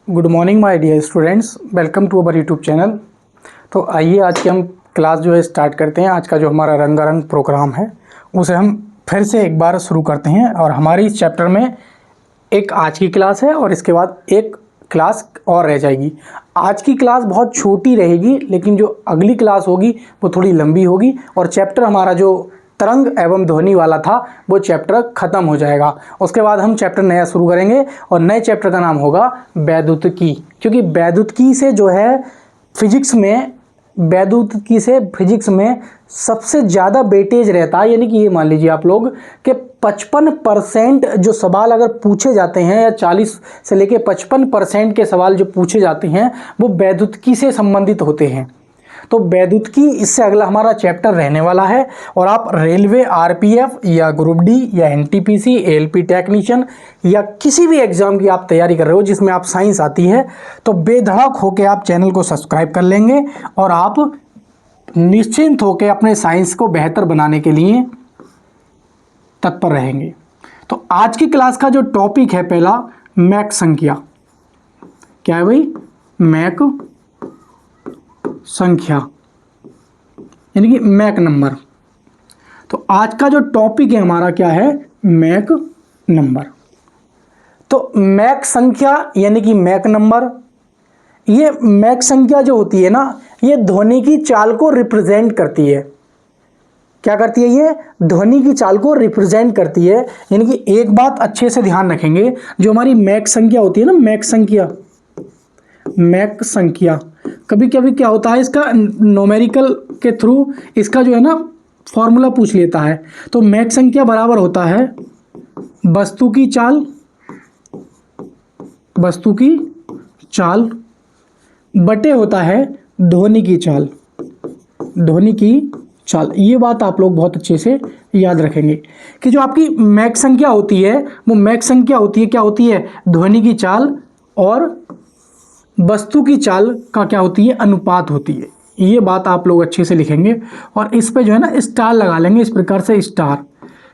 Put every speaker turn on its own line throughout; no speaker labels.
Good morning my dear students, welcome to our YouTube channel. तो आइए आज की हम क्लास जो है स्टार्ट करते हैं। आज का जो हमारा रंगारंग प्रोग्राम है उसे हम फिर से एक बार शुरू करते हैं। और हमारी इस चैप्टर में एक आज की क्लास है और इसके बाद एक क्लास और रह जाएगी। आज की क्लास बहुत छोटी रहेगी, लेकिन जो अगली क्लास होगी वो थोड़ी लंबी होगी और चैप्टर हमारा जो तरंग एवं ध्वनि वाला था वो चैप्टर ख़त्म हो जाएगा। उसके बाद हम चैप्टर नया शुरू करेंगे और नए चैप्टर का नाम होगा वैद्युतिकी। क्योंकि वैद्युतिकी से जो है फिजिक्स में सबसे ज़्यादा वेटेज रहता है। यानी कि ये मान लीजिए आप लोग कि 55% जो सवाल अगर पूछे जाते हैं या 40 से लेके 55% के सवाल जो पूछे जाते हैं वो वैद्युतिकी से संबंधित होते हैं। तो वैद्युतिकी इससे अगला हमारा चैप्टर रहने वाला है। और आप रेलवे, आरपीएफ या ग्रुप डी या एनटीपीसी, एएलपी टेक्नीशियन या किसी भी एग्जाम की आप तैयारी कर रहे हो जिसमें आप साइंस आती है, तो बेधड़क होकर आप चैनल को सब्सक्राइब कर लेंगे और आप निश्चिंत होकर अपने साइंस को बेहतर बनाने के लिए तत्पर रहेंगे। तो आज की क्लास का जो टॉपिक है पहला, मैक संख्या। क्या है भाई? मैक संख्या यानी कि मैक नंबर। तो आज का जो टॉपिक है हमारा क्या है? Mach number. तो मैक संख्या यानी कि मैक नंबर, ये मैक संख्या जो होती है ना, ये ध्वनि की चाल को रिप्रेजेंट करती है। क्या करती है? ये ध्वनि की चाल को रिप्रेजेंट करती है। यानी कि एक बात अच्छे से ध्यान रखेंगे, जो हमारी मैक संख्या होती है ना, मैक संख्या कभी कभी क्या होता है, इसका न्यूमेरिकल के थ्रू इसका जो है ना फॉर्मूला पूछ लेता है। तो मैक संख्या बराबर होता है वस्तु की चाल बटे होता है ध्वनि की चाल। ये बात आप लोग बहुत अच्छे से याद रखेंगे कि जो आपकी मैक संख्या होती है वो मैक संख्या होती है, क्या होती है? ध्वनि की चाल और वस्तु की चाल का क्या होती है? अनुपात होती है। ये बात आप लोग अच्छे से लिखेंगे और इस पे जो है ना स्टार लगा लेंगे, इस प्रकार से स्टार।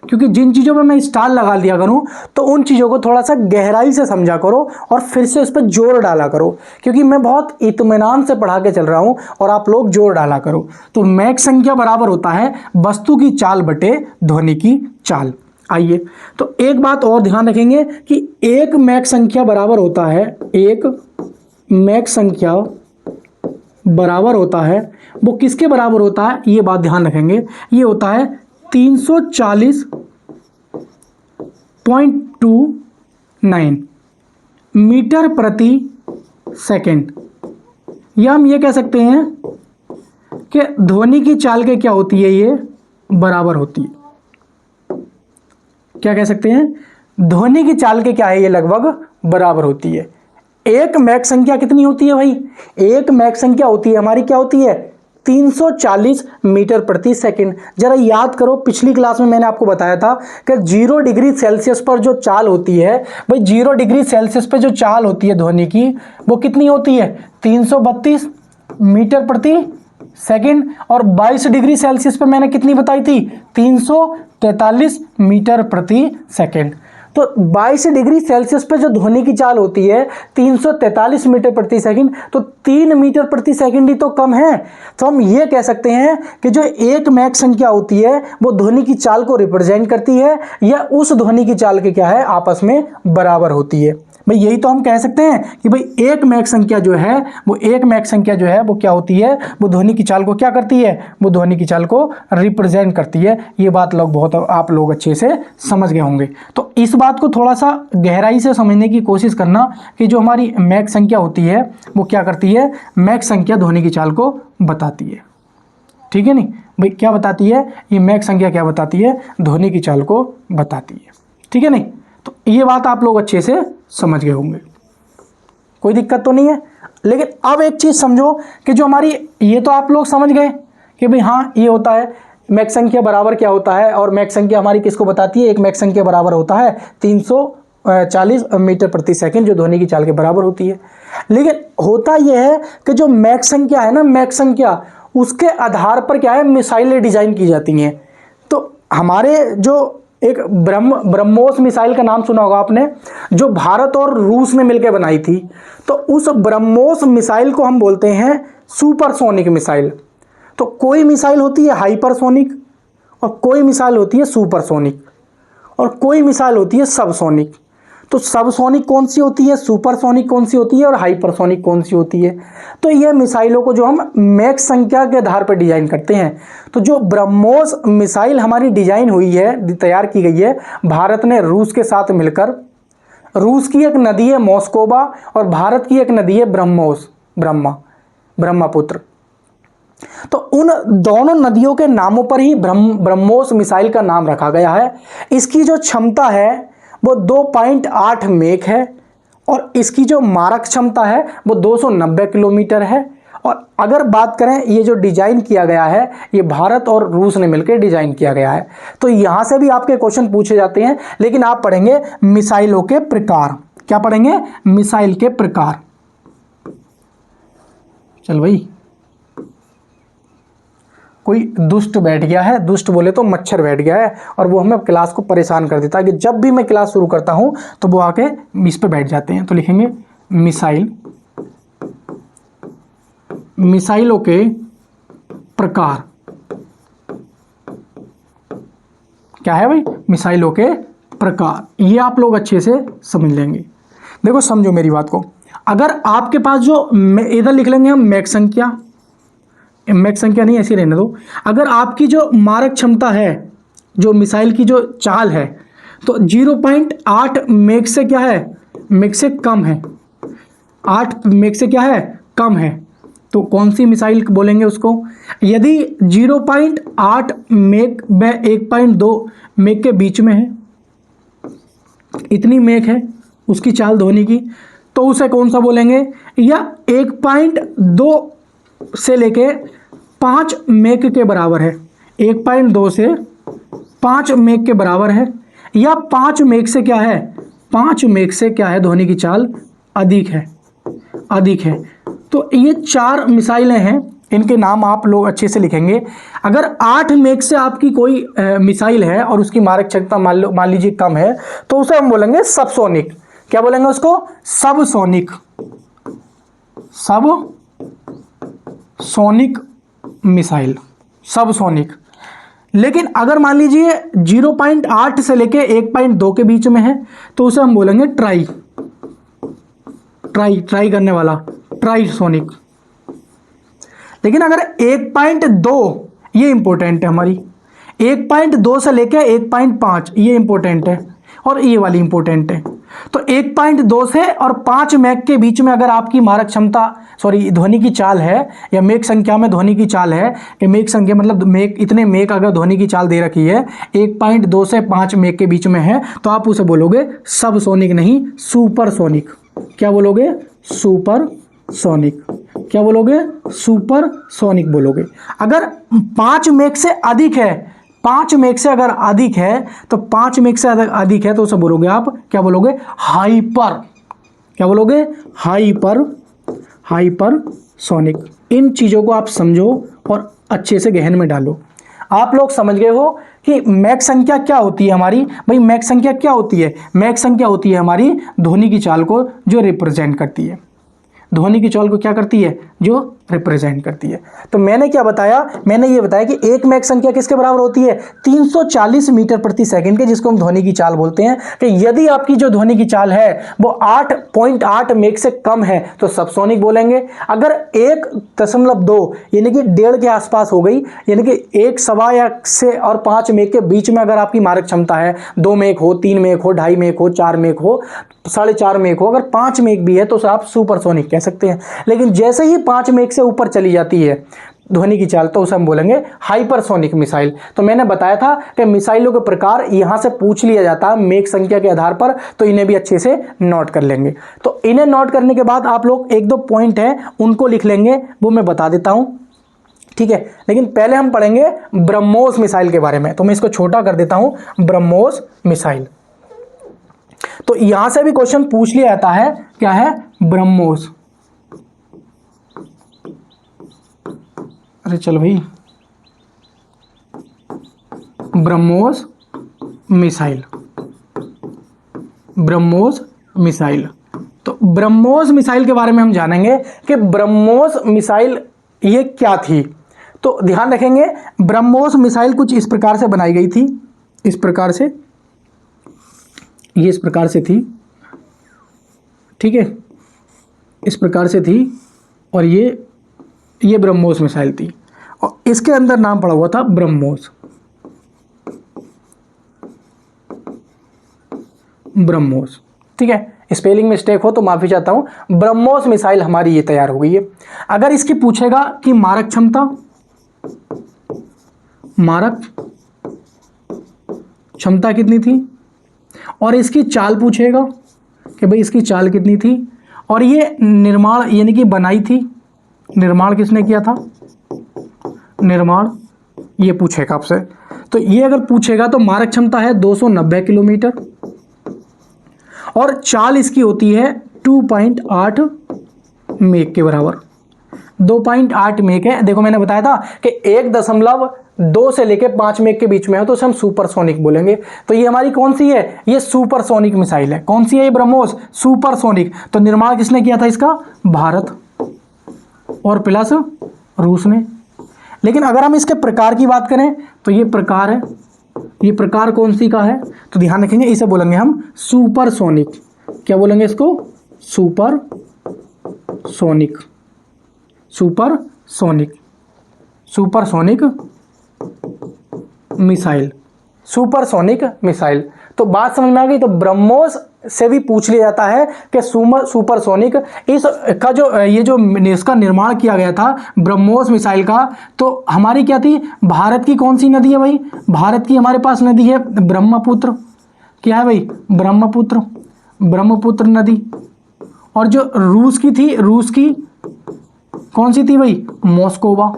क्योंकि जिन चीज़ों पे मैं स्टार लगा दिया करूँ तो उन चीज़ों को थोड़ा सा गहराई से समझा करो और फिर से उस पर जोर डाला करो, क्योंकि मैं बहुत इत्मीनान से पढ़ा के चल रहा हूँ और आप लोग जोर डाला करो। तो मैक संख्या बराबर होता है वस्तु की चाल बटे ध्वनि की चाल। आइए, तो एक बात और ध्यान रखेंगे कि एक मैक संख्या बराबर होता है, वो किसके बराबर होता है? ये बात ध्यान रखेंगे, ये होता है 340.29 मीटर प्रति सेकंड। या हम ये कह सकते हैं कि ध्वनि की चाल के क्या होती है? ये बराबर होती है। क्या कह सकते हैं? ध्वनि की चाल के क्या है? ये लगभग बराबर होती है। एक मैक संख्या कितनी होती है भाई? एक मैक संख्या होती है हमारी, क्या होती है? 340 मीटर प्रति सेकंड। जरा याद करो, पिछली क्लास में मैंने आपको बताया था कि 0 डिग्री सेल्सियस पर जो चाल होती है भाई, 0 डिग्री सेल्सियस पर जो चाल होती है ध्वनि की, वो कितनी होती है? 332 मीटर प्रति सेकंड। और 22 डिग्री सेल्सियस पर मैंने कितनी बताई थी? 343 मीटर प्रति सेकंड। तो 22 डिग्री सेल्सियस पे जो ध्वनि की चाल होती है 343 मीटर प्रति सेकंड, तो 3 मीटर प्रति सेकंड ही तो कम है। तो हम ये कह सकते हैं कि जो एक मैक संख्या होती है वो ध्वनि की चाल को रिप्रेजेंट करती है या उस ध्वनि की चाल के क्या है? आपस में बराबर होती है। भाई यही तो हम कह सकते हैं कि भाई एक मैक संख्या जो है वो क्या होती है? वो ध्वनि की चाल को क्या करती है? वो ध्वनि की चाल को रिप्रेजेंट करती है। ये बात आप लोग अच्छे से समझ गए होंगे। तो इस बात को थोड़ा सा गहराई से समझने की कोशिश करना कि जो हमारी मैक संख्या होती है वो क्या करती है? मैक संख्या ध्वनि की चाल को बताती है। ठीक है नहीं भाई? क्या बताती है ये मैक संख्या? क्या बताती है? ध्वनि की चाल को बताती है। ठीक है नहीं? तो ये बात आप लोग अच्छे से समझ गए होंगे, कोई दिक्कत तो नहीं है। लेकिन अब एक चीज़ समझो कि जो हमारी, ये तो आप लोग समझ गए कि भाई हाँ ये होता है मैक संख्या बराबर क्या होता है, और मैक संख्या हमारी किसको बताती है? एक मैक संख्या बराबर होता है 340 मीटर प्रति सेकंड, जो ध्वनि की चाल के बराबर होती है। लेकिन होता यह है कि जो मैक संख्या है ना, मैक संख्या, उसके आधार पर क्या है? मिसाइलें डिजाइन की जाती हैं। तो हमारे जो एक ब्रह्मोस मिसाइल का नाम सुना होगा आपने, जो भारत और रूस ने मिलकर बनाई थी। तो उस ब्रह्मोस मिसाइल को हम बोलते हैं सुपरसोनिक मिसाइल। तो कोई मिसाइल होती है हाइपरसोनिक, और कोई मिसाइल होती है सुपरसोनिक, और कोई मिसाइल होती है सबसोनिक। तो सबसोनिक कौन सी होती है, सुपरसोनिक कौन सी होती है, और हाइपरसोनिक कौन सी होती है। तो ये मिसाइलों को जो हम मैक संख्या के आधार पर डिजाइन करते हैं। तो जो ब्रह्मोस मिसाइल हमारी डिजाइन हुई है, तैयार की गई है भारत ने रूस के साथ मिलकर। रूस की एक नदी है मॉस्कोवा, और भारत की एक नदी है ब्रह्मोस, ब्रह्मपुत्र। तो उन दोनों नदियों के नामों पर ही ब्रह्मोस मिसाइल का नाम रखा गया है। इसकी जो क्षमता है वो 2.8 मेक है, और इसकी जो मारक क्षमता है वो 290 किलोमीटर है। और अगर बात करें, ये जो डिजाइन किया गया है ये भारत और रूस ने मिलकर डिजाइन किया गया है। तो यहां से भी आपके क्वेश्चन पूछे जाते हैं, लेकिन आप पढ़ेंगे मिसाइलों के प्रकार। क्या पढ़ेंगे, मिसाइल के प्रकार। चल भाई, कोई दुष्ट बैठ गया है, दुष्ट बोले तो मच्छर बैठ गया है, और वो हमें क्लास को परेशान कर देता है कि जब भी मैं क्लास शुरू करता हूं तो वो आके इस पे बैठ जाते हैं। तो लिखेंगे मिसाइल, मिसाइलों के प्रकार। क्या है भाई, मिसाइलों के प्रकार। ये आप लोग अच्छे से समझ लेंगे। देखो समझो मेरी बात को, अगर आपके पास जो, इधर लिख लेंगे हम मैक संख्या, मैक संख्या नहीं ऐसी रहने दो। अगर आपकी जो मारक क्षमता है, जो मिसाइल की जो चाल है, तो 0.8 मेक से क्या है, मेक से कम है, 8 मेक से क्या है, कम है, तो कौन सी मिसाइल बोलेंगे उसको। यदि 0.8 मेक व 1.2 मेक के बीच में है, इतनी मेक है उसकी चाल ध्वनि की, तो उसे कौन सा बोलेंगे। या 1.2 से लेके 5 मेक के बराबर है, 1.2 से 5 मेक के बराबर है, या 5 मेक से क्या है, 5 मेक से क्या है ध्वनि की चाल अधिक है, अधिक है। तो ये 4 मिसाइलें हैं, इनके नाम आप लोग अच्छे से लिखेंगे। अगर 8 मेक से आपकी कोई मिसाइल है और उसकी मारक क्षमता मान लीजिए कम है, तो उसे हम बोलेंगे सबसोनिक। क्या बोलेंगे उसको, सबसोनिक, सब सोनिक मिसाइल, सबसोनिक। लेकिन अगर मान लीजिए 0.8 से लेके 1.2 के बीच में है, तो उसे हम बोलेंगे ट्राई, ट्राई करने वाला, ट्राइसोनिक। लेकिन अगर 1.2, ये इंपॉर्टेंट है हमारी, 1.2 से लेके 1.5 ये इंपॉर्टेंट है, और ये वाली इंपॉर्टेंट है। तो 1.2 से और 5 मैक के बीच में अगर आपकी मारक क्षमता, सॉरी ध्वनि की चाल है, या मेक संख्या में ध्वनि की चाल है, या मेक संख्या मतलब मेक, इतने मेक अगर ध्वनि की चाल दे रखी है 1.2 से 5 मेक के बीच में है, तो आप उसे बोलोगे सबसोनिक, नहीं सुपरसोनिक। क्या बोलोगे, सुपरसोनिक। क्या बोलोगे, सुपरसोनिक बोलोगे। अगर 5 मेक से अधिक है, 5 मेक से अगर अधिक है, तो 5 मेक से अधिक है तो उसे बोलोगे आप, क्या बोलोगे, हाइपर। क्या बोलोगे, हाइपरसोनिक। इन चीज़ों को आप समझो और अच्छे से गहन में डालो। आप लोग समझ गए हो कि मैक संख्या क्या होती है हमारी। भाई मैक संख्या क्या होती है, मैक संख्या होती है हमारी ध्वनि की चाल को जो रिप्रेजेंट करती है, ध्वनि की चाल को क्या करती है, जो रिप्रेजेंट करती है। तो मैंने क्या बताया, मैंने ये बताया कि एक मैक संख्या किसके बराबर होती है, 340 मीटर प्रति सेकंड के, जिसको हम ध्वनि की चाल बोलते हैं। कि यदि आपकी जो ध्वनि की चाल है वो 8.8 मेक से कम है तो सबसोनिक बोलेंगे। अगर 1.2 यानी कि 1.5 के आसपास हो गई, यानी कि 1 सवा या से और 5 मेक के बीच में अगर आपकी मारक क्षमता है, 2 मेक हो, 3 मेक हो, 2.5 मेक हो, 4 मेक हो, 4.5 मेक हो, अगर 5 मेक भी है तो आप सुपरसोनिक कह सकते हैं। लेकिन जैसे ही 5 मेक से ऊपर चली जाती है ध्वनि की चाल तो उसे हम बोलेंगे हाइपरसोनिक मिसाइल। तो मैंने बताया था कि मिसाइलों के प्रकार यहां से पूछ लिया जाता है मेक संख्या के आधार पर, तो इन्हें भी अच्छे से नोट कर लेंगे। तो इन्हें नोट करने के बाद आप लोग 1-2 पॉइंट है उनको लिख लेंगे, वो मैं बता देता हूं, ठीक है। लेकिन पहले हम पढ़ेंगे ब्रह्मोस मिसाइल के बारे में। तो मैं इसको छोटा कर देता हूं, ब्रह्मोस मिसाइल। तो यहां से भी क्वेश्चन पूछ लिया जाता है, क्या है, ब्रह्मोस। अरे चल भाई, ब्रह्मोस मिसाइल, ब्रह्मोस मिसाइल। तो ब्रह्मोस मिसाइल के बारे में हम जानेंगे कि ब्रह्मोस मिसाइल ये क्या थी। तो ध्यान रखेंगे, ब्रह्मोस मिसाइल कुछ इस प्रकार से बनाई गई थी, इस प्रकार से, ये इस प्रकार से थी, ठीक है, इस प्रकार से थी, और ये ब्रह्मोस मिसाइल थी, और इसके अंदर नाम पड़ा हुआ था ब्रह्मोस, ब्रह्मोस, ठीक है। स्पेलिंग मिस्टेक हो तो माफी चाहता हूं। ब्रह्मोस मिसाइल हमारी ये तैयार हो गई है। अगर इसकी पूछेगा कि मारक क्षमता, मारक क्षमता कितनी थी, और इसकी चाल पूछेगा कि भाई इसकी चाल कितनी थी, और ये निर्माण यानी कि बनाई थी, निर्माण किसने किया था, निर्माण, ये पूछेगा आपसे। तो ये अगर पूछेगा तो मारक क्षमता है 290 किलोमीटर, और चाल इसकी होती है 2.8 मेक के बराबर, 2.8 मेक है। देखो मैंने बताया था कि 1.2 से लेके 5 मेक के बीच में है तो उसे हम सुपरसोनिक बोलेंगे। तो ये हमारी कौन सी है, ये सुपरसोनिक मिसाइल है। कौन सी है ये ब्रह्मोस, सुपरसोनिक। तो निर्माण किसने किया था इसका, भारत और प्लस रूस ने। लेकिन अगर हम इसके प्रकार की बात करें तो ये प्रकार है, ये प्रकार कौन सी का है, तो ध्यान रखेंगे इसे बोलेंगे हम सुपरसोनिक। क्या बोलेंगे इसको, supersonic, supersonic, supersonic missile, supersonic missile. तो बात समझ में आ गई। तो ब्रह्मोस से भी पूछ लिया जाता है कि सुपरसोनिक इसका जो ये जो इसका निर्माण किया गया था ब्रह्मोस मिसाइल का, तो हमारी क्या थी, भारत की कौन सी नदी है भाई, भारत की हमारे पास नदी है ब्रह्मपुत्र। क्या है भाई, ब्रह्मपुत्र, ब्रह्मपुत्र नदी। और जो रूस की थी, रूस की कौन सी थी भाई, मोस्कोवा,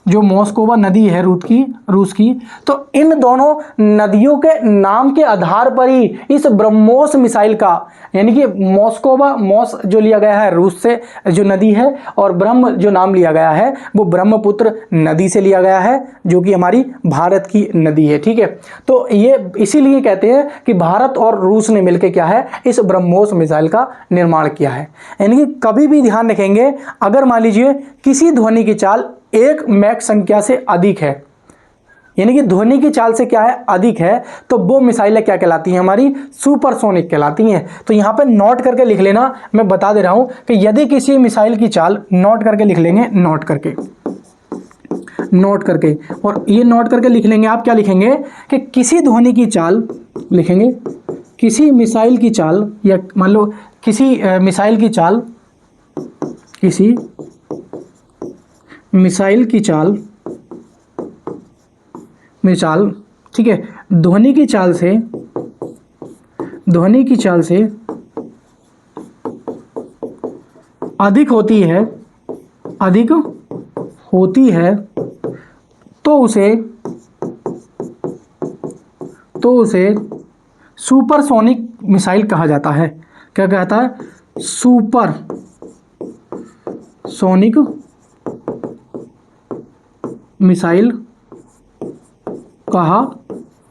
जो मोस्कोवा नदी है रूस की। तो इन दोनों नदियों के नाम के आधार पर ही इस ब्रह्मोस मिसाइल का, यानी कि मोस्कोवा, मोस जो लिया गया है रूस से जो नदी है, और ब्रह्म जो नाम लिया गया है वो ब्रह्मपुत्र नदी से लिया गया है, जो कि हमारी भारत की नदी है, ठीक है। तो ये इसीलिए कहते हैं कि भारत और रूस ने मिलकर क्या है, इस ब्रह्मोस मिसाइल का निर्माण किया है। यानी कि कभी भी ध्यान रखेंगे, अगर मान लीजिए किसी ध्वनि की चाल 1 मैक संख्या से अधिक है, यानी कि ध्वनि की चाल से क्या है, अधिक है, तो वो मिसाइलें क्या कहलाती हैं, हमारी सुपरसोनिक कहलाती हैं। तो यहां पे नोट करके लिख लेना, मैं बता दे रहा हूं कि यदि किसी मिसाइल की चाल, नोट करके लिख लेंगे, नोट करके, नोट करके, और ये नोट करके लिख लेंगे आप, क्या लिखेंगे कि किसी ध्वनि की चाल लिखेंगे, किसी मिसाइल की चाल, या मान लो किसी मिसाइल की चाल, किसी मिसाइल की चाल, मिसाल, ठीक है, ध्वनि की चाल से, ध्वनि की चाल से अधिक होती है, अधिक होती है, तो उसे सुपरसोनिक मिसाइल कहा जाता है। क्या कहता है, सुपर सोनिक मिसाइल कहा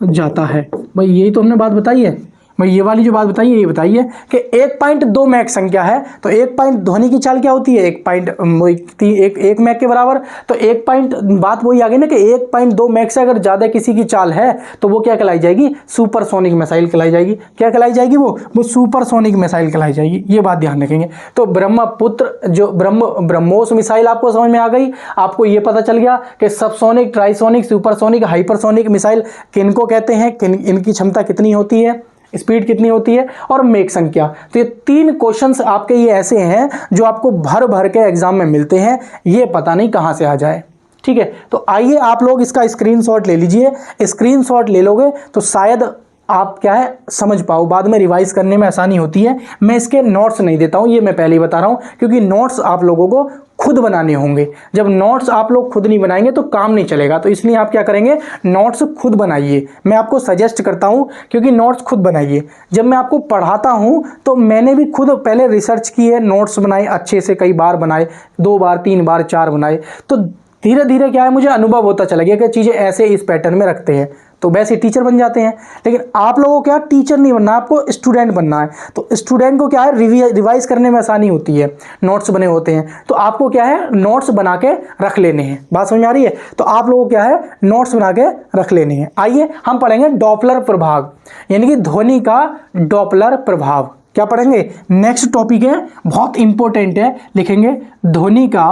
जाता है। भाई यही तो हमने बात बताई है, भाई ये वाली जो बात बताई है ये बताइए कि 1.2 मैक संख्या है, तो 1 पॉइंट ध्वनि की चाल क्या होती है, 1 मैक के बराबर। तो 1 पॉइंट, बात वही आ गई ना कि 1.2 मैक से अगर ज़्यादा किसी की चाल है तो वो क्या कहलाई जाएगी, सुपरसोनिक मिसाइल कहलाई जाएगी। क्या कहलाई जाएगी, वो सुपरसोनिक मिसाइल कहलाई जाएगी। ये बात ध्यान रखेंगे। तो ब्रह्मपुत्र जो ब्रह्मोस मिसाइल आपको समझ में आ गई, आपको ये पता चल गया कि subsonic, trisonic, supersonic, hypersonic missile किनको कहते हैं, इनकी क्षमता कितनी होती है, स्पीड कितनी होती है, और मेक संख्या। तो ये 3 क्वेश्चंस आपके ये ऐसे हैं जो आपको भर भर के एग्जाम में मिलते हैं, ये पता नहीं कहां से आ जाए, ठीक है। तो आइए आप लोग इसका स्क्रीनशॉट ले लीजिए, स्क्रीनशॉट ले लोगे तो शायद आप क्या है समझ पाओ, बाद में रिवाइज करने में आसानी होती है। मैं इसके नोट्स नहीं देता हूं, ये मैं पहले ही बता रहा हूं, क्योंकि नोट्स आप लोगों को खुद बनाने होंगे। जब नोट्स आप लोग खुद नहीं बनाएंगे तो काम नहीं चलेगा। तो इसलिए आप क्या करेंगे, नोट्स खुद बनाइए। मैं आपको सजेस्ट करता हूं, क्योंकि नोट्स खुद बनाइए। जब मैं आपको पढ़ाता हूं तो मैंने भी खुद पहले रिसर्च की है, नोट्स बनाए अच्छे से, कई बार बनाए, 2 बार 3 बार 4 बनाए। तो धीरे धीरे क्या है, मुझे अनुभव होता चला गया कि चीज़ें ऐसे इस पैटर्न में रखते हैं, तो वैसे टीचर बन जाते हैं। लेकिन आप लोगों को क्या, टीचर नहीं बनना, आपको स्टूडेंट बनना है। तो स्टूडेंट को क्या है, रिवाइज करने में आसानी होती है, नोट्स बने होते हैं, तो आपको क्या है, नोट्स बना के रख लेने हैं। बात समझ में आ रही है? तो आप लोगों को क्या है, नोट्स बना के रख लेने हैं। आइए हम पढ़ेंगे डॉपलर प्रभाव, यानी कि ध्वनि का डॉपलर प्रभाव। क्या पढ़ेंगे? नेक्स्ट टॉपिक है, बहुत इंपॉर्टेंट है, लिखेंगे ध्वनि का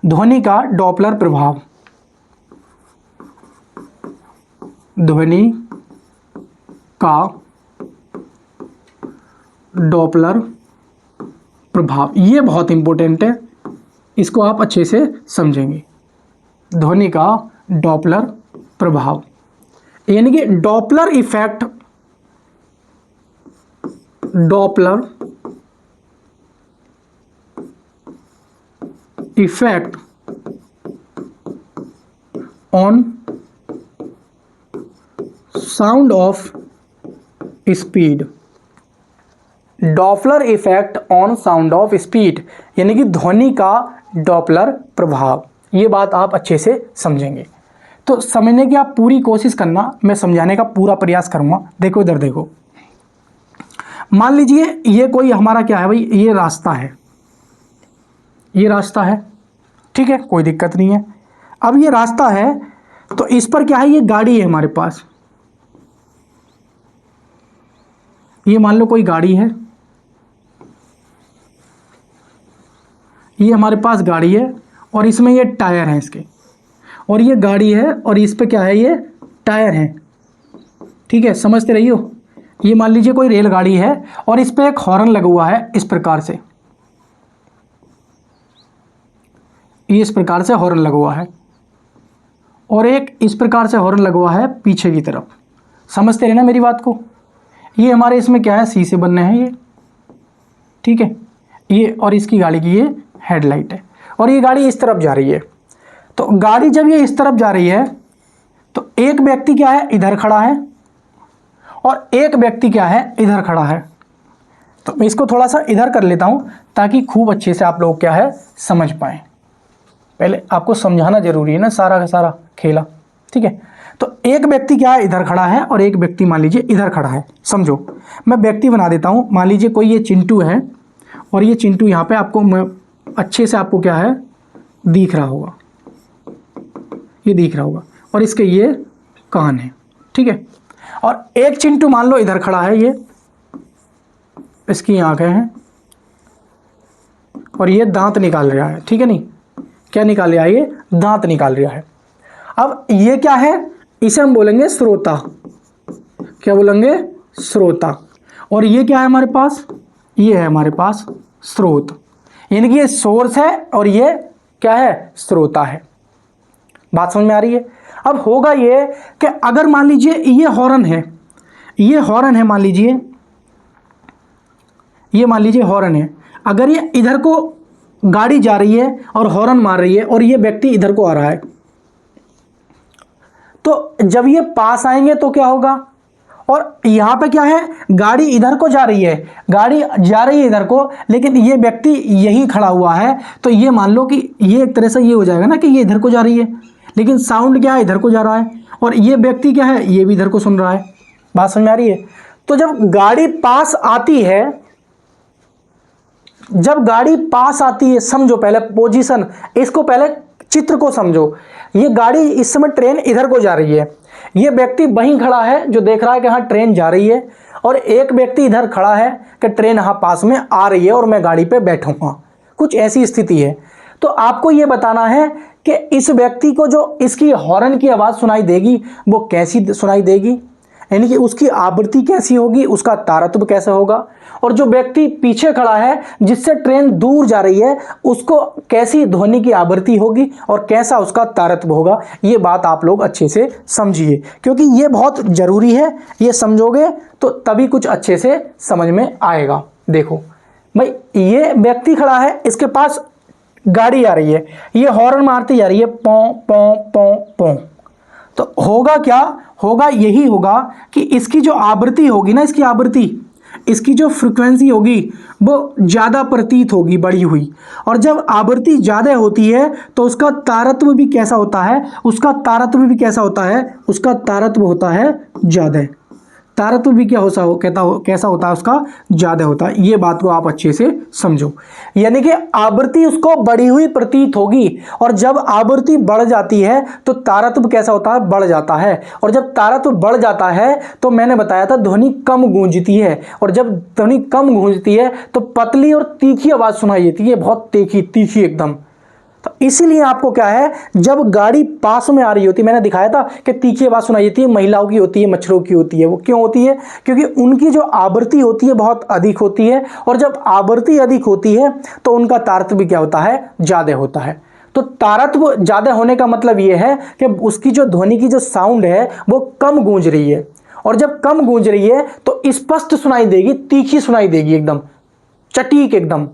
डॉपलर प्रभाव। ध्वनि का डॉपलर प्रभाव, ये बहुत इंपॉर्टेंट है, इसको आप अच्छे से समझेंगे। ध्वनि का डॉपलर प्रभाव यानी कि Doppler effect, Doppler effect on sound of speed. Doppler effect on sound of speed यानी कि ध्वनि का डॉपलर प्रभाव, ये बात आप अच्छे से समझेंगे। तो समझने की आप पूरी कोशिश करना, मैं समझाने का पूरा प्रयास करूंगा। देखो इधर देखो, मान लीजिए ये कोई हमारा क्या है भाई, ये रास्ता है, ये रास्ता है, ठीक है, कोई दिक्कत नहीं है। अब ये रास्ता है तो इस पर क्या है, ये गाड़ी है हमारे पास, ये मान लो कोई गाड़ी है, ये हमारे पास गाड़ी है और इसमें ये टायर हैं इसके, और ये गाड़ी है और इस पे क्या है, ये टायर है, ठीक है, समझते रहियो। ये मान लीजिए कोई रेलगाड़ी है और इस पे एक हॉर्न लगा हुआ है इस प्रकार से, ये इस प्रकार से हॉर्न लगा हुआ है और एक इस प्रकार से हॉर्न लगा हुआ है पीछे की तरफ। समझते रहना मेरी बात को। ये हमारे इसमें क्या है, शीशे बनने हैं ये, ठीक है, ये और इसकी गाड़ी की ये हेडलाइट है और ये गाड़ी इस तरफ जा रही है। तो गाड़ी जब ये इस तरफ जा रही है तो एक व्यक्ति क्या है, इधर खड़ा है और एक व्यक्ति क्या है, इधर खड़ा है। तो मैं इसको थोड़ा सा इधर कर लेता हूं ताकि खूब अच्छे से आप लोग क्या है समझ पाएं। पहले आपको समझाना जरूरी है ना, सारा का सारा खेला, ठीक है। तो एक व्यक्ति क्या है, इधर खड़ा है और एक व्यक्ति मान लीजिए इधर खड़ा है। समझो, मैं व्यक्ति बना देता हूं, मान लीजिए कोई ये चिंटू है और ये चिंटू यहाँ पे आपको अच्छे से आपको क्या है दिख रहा होगा, ये दिख रहा होगा और इसके ये कान है, ठीक है। और एक चिंटू मान लो इधर खड़ा है, ये इसकी आंखें हैं और ये दांत निकाल रहा है, ठीक है, नहीं क्या निकाल रहा है, ये दांत निकाल रहा है। अब ये क्या है, इसे हम बोलेंगे श्रोता, क्या बोलेंगे, श्रोता। और ये क्या है हमारे पास, ये है हमारे पास स्रोत, यानी कि ये सोर्स है और ये क्या है, श्रोता है। बात समझ में आ रही है? अब होगा ये कि अगर मान लीजिए ये हॉर्न है, ये हॉर्न है, मान लीजिए ये मान लीजिए हॉर्न है, अगर ये इधर को गाड़ी जा रही है और हॉर्न मार रही है और ये व्यक्ति इधर को आ रहा है, तो जब ये पास आएंगे तो क्या होगा, और यहाँ पे क्या है, गाड़ी इधर को जा रही है, गाड़ी जा रही है इधर को, लेकिन ये व्यक्ति यहीं खड़ा हुआ है, तो ये मान लो कि ये एक तरह से ये हो जाएगा ना कि ये इधर को जा रही है, लेकिन साउंड क्या है, इधर को जा रहा है, और ये व्यक्ति क्या है, ये भी इधर को सुन रहा है। बात समझ में आ रही है? तो जब गाड़ी पास आती है, जब गाड़ी पास आती है, समझो पहले पोजीशन, इसको पहले चित्र को समझो। ये गाड़ी इस समय ट्रेन इधर को जा रही है, ये व्यक्ति वहीं खड़ा है जो देख रहा है कि हाँ ट्रेन जा रही है, और एक व्यक्ति इधर खड़ा है कि ट्रेन यहाँ पास में आ रही है और मैं गाड़ी पे बैठूंगा, कुछ ऐसी स्थिति है। तो आपको ये बताना है कि इस व्यक्ति को जो इसकी हॉर्न की आवाज़ सुनाई देगी वो कैसी सुनाई देगी, यानी कि उसकी आवृत्ति कैसी होगी, उसका तारतम्य कैसा होगा, और जो व्यक्ति पीछे खड़ा है जिससे ट्रेन दूर जा रही है उसको कैसी ध्वनि की आवृत्ति होगी और कैसा उसका तारतम्य होगा। ये बात आप लोग अच्छे से समझिए, क्योंकि ये बहुत ज़रूरी है। ये समझोगे तो तभी कुछ अच्छे से समझ में आएगा। देखो भाई, ये व्यक्ति खड़ा है, इसके पास गाड़ी आ रही है, ये हॉर्न मारती जा रही है, पों पों पों पों। तो होगा क्या, होगा यही होगा कि इसकी जो आवृत्ति होगी ना, इसकी आवृत्ति, इसकी जो फ्रिक्वेंसी होगी वो ज़्यादा प्रतीत होगी, बढ़ी हुई। और जब आवृत्ति ज़्यादा होती है तो उसका तारत्व भी कैसा होता है, उसका तारत्व भी कैसा होता है, उसका तारत्व होता है ज़्यादा। तारत्व भी क्या होता कैसा होता है, उसका ज़्यादा होता है। ये बात को आप अच्छे से समझो, यानी कि आवृत्ति उसको बढ़ी हुई प्रतीत होगी, और जब आवृत्ति बढ़ जाती है तो तारत्व कैसा होता है, बढ़ जाता है। और जब तारत्व बढ़ जाता है तो मैंने बताया था ध्वनि कम गूंजती है, और जब ध्वनि कम गूंजती है तो पतली और तीखी आवाज़ सुनाई देती है, बहुत तीखी तीखी एकदम। तो इसीलिए आपको क्या है, जब गाड़ी पास में आ रही होती है, मैंने दिखाया था कि तीखी आवाज़ सुनाई देती है, महिलाओं की होती है, मच्छरों की होती है। वो क्यों होती है, क्योंकि उनकी जो आवृत्ति होती है बहुत अधिक होती है, और जब आवृत्ति अधिक होती है तो उनका तारत्व भी क्या होता है, ज़्यादा होता है। तो तारत्व ज़्यादा होने का मतलब ये है कि उसकी जो ध्वनि की जो साउंड है वो कम गूंज रही है, और जब कम गूंज रही है तो स्पष्ट सुनाई देगी, तीखी सुनाई देगी, एकदम चटीक, एकदम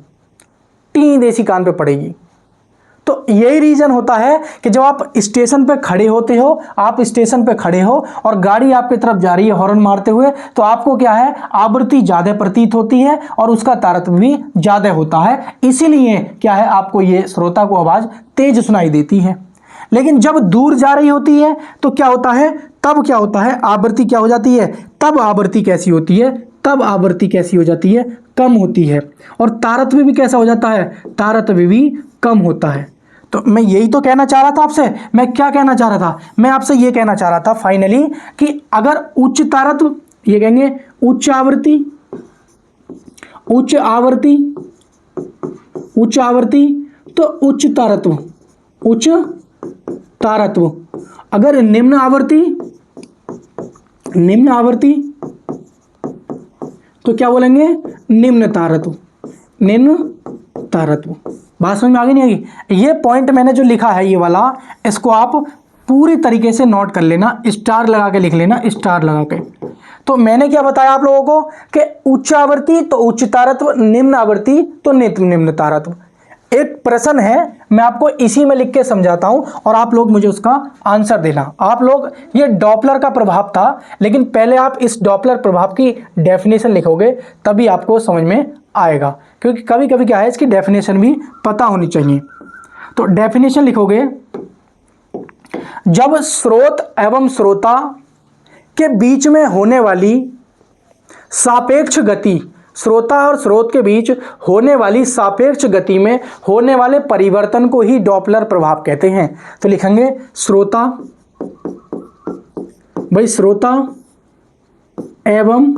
टी देसी कान पे पड़ेगी। तो यही रीजन होता है कि जब आप स्टेशन पे खड़े होते हो, आप स्टेशन पे खड़े हो और गाड़ी आपकी तरफ जा रही है हॉर्न मारते हुए, तो आपको क्या है, आवृत्ति ज्यादा प्रतीत होती है और उसका तारत्म्य भी ज्यादा होता है। इसीलिए क्या है, आपको ये श्रोता को आवाज तेज सुनाई देती है। लेकिन जब दूर जा रही होती है तो क्या होता है, तब क्या होता है, आवृत्ति क्या हो जाती है, तब आवृत्ति कैसी होती है, तब आवृत्ति कैसी हो जाती है, कम होती है। और तारत्म्य भी कैसा हो जाता है, तारत्म्य भी कम होता है। तो मैं यही तो कहना चाह रहा था आपसे। मैं क्या कहना चाह रहा था, मैं आपसे ये कहना चाह रहा था फाइनली कि अगर उच्च तारत्व, ये कहेंगे उच्च आवृत्ति, उच्च आवृत्ति, उच्च आवृत्ति तो उच्च तारत्व, उच्च तारत्व। अगर निम्न आवृत्ति, निम्न आवृत्ति तो क्या बोलेंगे, निम्न तारत्व, निम्न तारत्व। बात समझ में आ गई, नहीं आएगी? ये पॉइंट मैंने जो लिखा है ये वाला, इसको आप पूरी तरीके से नोट कर लेना, स्टार लगा के लिख लेना, स्टार लगा के। तो मैंने क्या बताया आप लोगों को कि उच्च आवृत्ति तो उच्च तारत्व, निम्न आवृत्ति तो निम्न तारत्व। एक प्रश्न है, मैं आपको इसी में लिख के समझाता हूं और आप लोग मुझे उसका आंसर देना। आप लोग, ये डॉपलर का प्रभाव था, लेकिन पहले आप इस डॉपलर प्रभाव की डेफिनेशन लिखोगे तभी आपको समझ में आएगा, क्योंकि कभी कभी क्या है, इसकी डेफिनेशन भी पता होनी चाहिए। तो डेफिनेशन लिखोगे, जब स्रोत एवं श्रोता के बीच में होने वाली सापेक्ष गति, श्रोता और स्रोत के बीच होने वाली सापेक्ष गति में होने वाले परिवर्तन को ही डॉपलर प्रभाव कहते हैं। तो लिखेंगे श्रोता, भाई श्रोता एवं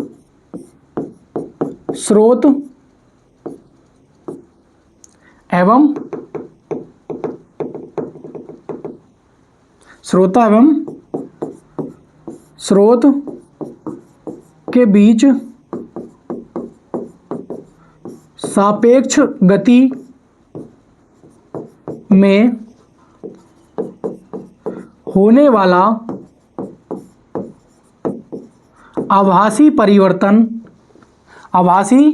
स्रोत एवं श्रोता एवं स्रोत के बीच सापेक्ष गति में होने वाला आभासी परिवर्तन, आभासी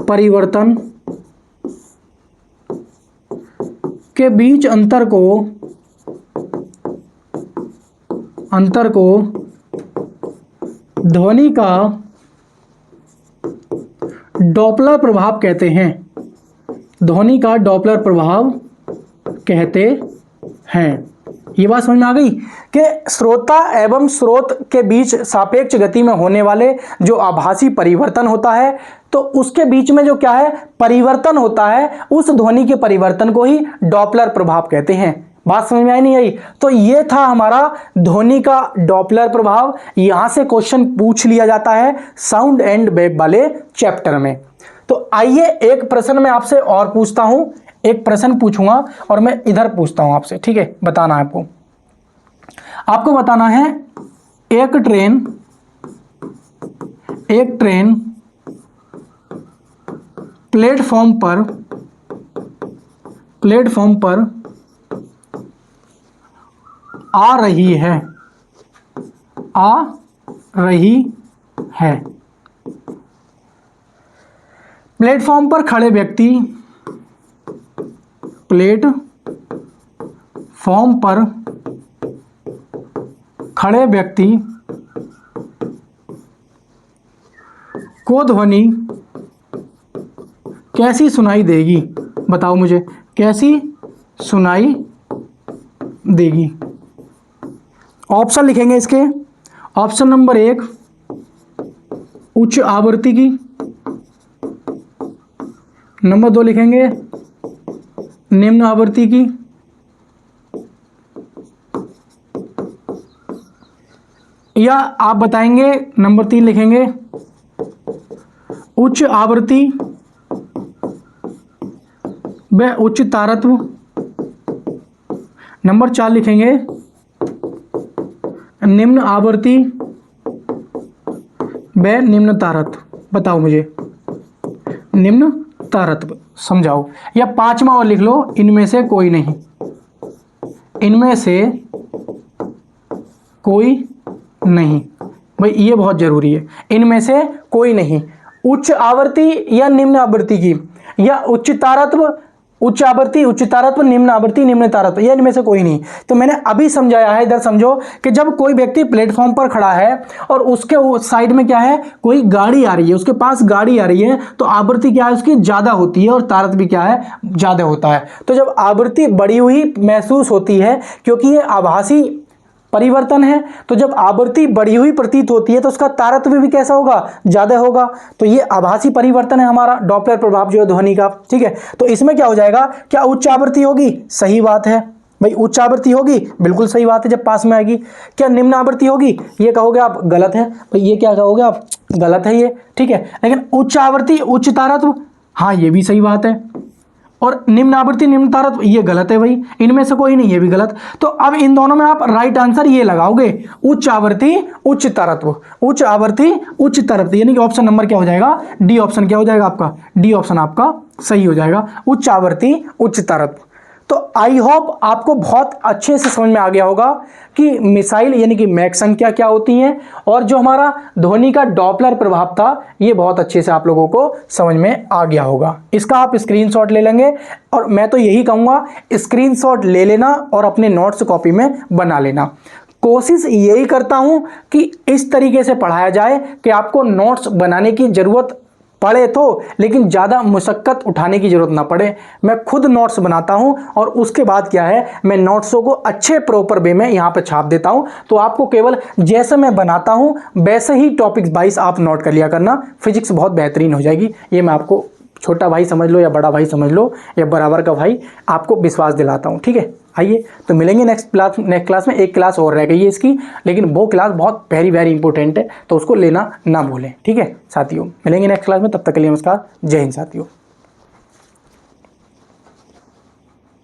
परिवर्तन के बीच अंतर को ध्वनि का डॉपलर प्रभाव कहते हैं, ध्वनि का डॉपलर प्रभाव कहते हैं। ये बात समझ में आ गई कि श्रोता एवं स्रोत के बीच सापेक्ष गति में होने वाले जो आभासी परिवर्तन होता है, तो उसके बीच में जो क्या है, परिवर्तन होता है, उस ध्वनि के परिवर्तन को ही डॉपलर प्रभाव कहते हैं। बात समझ में आई नहीं आई? तो ये था हमारा ध्वनि का डॉपलर प्रभाव। यहां से क्वेश्चन पूछ लिया जाता है साउंड एंड वेव वाले चैप्टर में। तो आइए एक प्रश्न मैं आपसे और पूछता हूं, एक प्रश्न पूछूंगा और मैं इधर पूछता हूं आपसे, ठीक है? बताना है आपको बताना है, एक ट्रेन प्लेटफॉर्म पर आ रही है, प्लेटफॉर्म पर खड़े व्यक्ति, प्लेटफॉर्म पर खड़े व्यक्ति को ध्वनि कैसी सुनाई देगी, बताओ मुझे, कैसी सुनाई देगी। ऑप्शन लिखेंगे इसके, ऑप्शन नंबर 1 उच्च आवृत्ति की, नंबर 2 लिखेंगे निम्न आवृत्ति की, या आप बताएंगे नंबर 3 लिखेंगे उच्च आवृत्ति व उच्च तारत्व, नंबर 4 लिखेंगे निम्न आवृत्ति व निम्न तारत्व। बताओ मुझे, निम्न तारत्व समझाओ। या 5वां और लिख लो, इनमें से कोई नहीं, इनमें से कोई नहीं। भाई ये बहुत जरूरी है, इनमें से कोई नहीं। उच्च आवृत्ति या निम्न आवृत्ति की, या उच्च तारत्व, उच्च आवृत्ति, उच्च तारत्व, निम्न आवृत्ति, निम्न तारत्व, या इनमें से कोई नहीं। तो मैंने अभी समझाया है, इधर समझो कि जब कोई व्यक्ति प्लेटफॉर्म पर खड़ा है और उसके साइड में क्या है, कोई गाड़ी आ रही है, उसके पास गाड़ी आ रही है, तो आवृत्ति क्या है उसकी ज्यादा होती है और तारत्व भी क्या है, ज्यादा होता है। तो जब आवृत्ति बढ़ी हुई महसूस होती है, क्योंकि ये आभासी परिवर्तन है, तो जब आवृत्ति बढ़ी हुई प्रतीत होती है तो उसका तारत्म्य भी कैसा होगा, ज्यादा होगा। तो ये आभासी परिवर्तन है हमारा डॉपलर प्रभाव जो है ध्वनि का, ठीक है। तो इसमें क्या हो जाएगा, क्या उच्च आवृत्ति होगी, सही बात है भाई, उच्च आवृत्ति होगी, बिल्कुल सही बात है, जब पास में आएगी। क्या निम्न आवृत्ति होगी, ये कहोगे आप गलत है भाई, ये क्या कहोगे आप, गलत है ये, ठीक है। लेकिन उच्च आवृत्ति उच्च तारत्व, हाँ ये भी सही बात है। और निम्न आवृत्ति निम्न तारत्व, ये गलत है भाई, इनमें से कोई नहीं, ये भी गलत। तो अब इन दोनों में आप राइट आंसर ये लगाओगे, उच्च आवृत्ति उच्च तारत्व, उच्च आवृत्ति उच्च तारत्व, यानी कि ऑप्शन नंबर क्या हो जाएगा, डी ऑप्शन क्या हो जाएगा आपका, डी ऑप्शन आपका सही हो जाएगा, उच्च आवृत्ति उच्च तारत्व। तो आई होप आपको बहुत अच्छे से समझ में आ गया होगा कि मिसाइल यानी कि मैक संख्या क्या होती हैं, और जो हमारा ध्वनि का डॉपलर प्रभाव था ये बहुत अच्छे से आप लोगों को समझ में आ गया होगा। इसका आप स्क्रीनशॉट ले लेंगे, और मैं तो यही कहूँगा स्क्रीनशॉट ले लेना और अपने नोट्स कॉपी में बना लेना। कोशिश यही करता हूँ कि इस तरीके से पढ़ाया जाए कि आपको नोट्स बनाने की ज़रूरत पढ़े तो, लेकिन ज़्यादा मुशक्क़त उठाने की ज़रूरत ना पड़े। मैं खुद नोट्स बनाता हूं और उसके बाद क्या है, मैं नोट्सों को अच्छे प्रॉपर वे में यहाँ पे छाप देता हूं। तो आपको केवल जैसे मैं बनाता हूं वैसे ही टॉपिक्स वाइज आप नोट कर लिया करना, फिजिक्स बहुत बेहतरीन हो जाएगी। ये मैं आपको, छोटा भाई समझ लो या बड़ा भाई समझ लो या बराबर का भाई, आपको विश्वास दिलाता हूँ, ठीक है। आइए तो मिलेंगे नेक्स्ट क्लास में। एक क्लास और रह गई है इसकी, लेकिन वो क्लास बहुत वेरी इंपॉर्टेंट है, तो उसको लेना ना भूलें, ठीक है साथियों। मिलेंगे नेक्स्ट क्लास में, तब तक के लिए नमस्कार, जय हिंद साथियों।